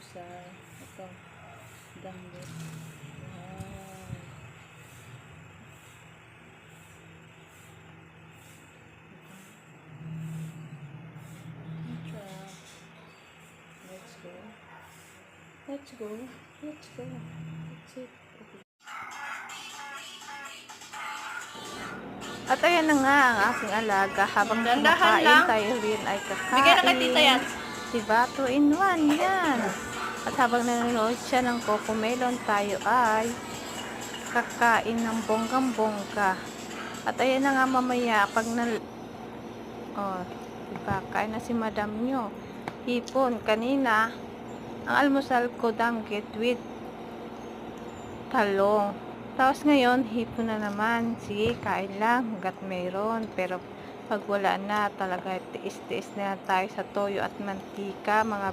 almusal. Ito, danggit. Wow. Let's go. Let's go. Let's go. That's it. Okay. At ayan na nga ang aking alaga. Habang kumakain tayo rin ay kakain. Bigay na kay tita yan. Diba? 2 in 1 yan. At habang nanonood siya ng Cocomelon, tayo ay kakain ng bonggang-bongga. At ayan na nga mamaya pag diba? Kain na si madam nyo. Hipon. Kanina ang almusal ko danggit with talong. Tapos ngayon, hipon na naman. Sige, kain lang hanggat mayroon. Pero pag wala na, talaga tiis-tiis na tayo sa toyo at mantika, mga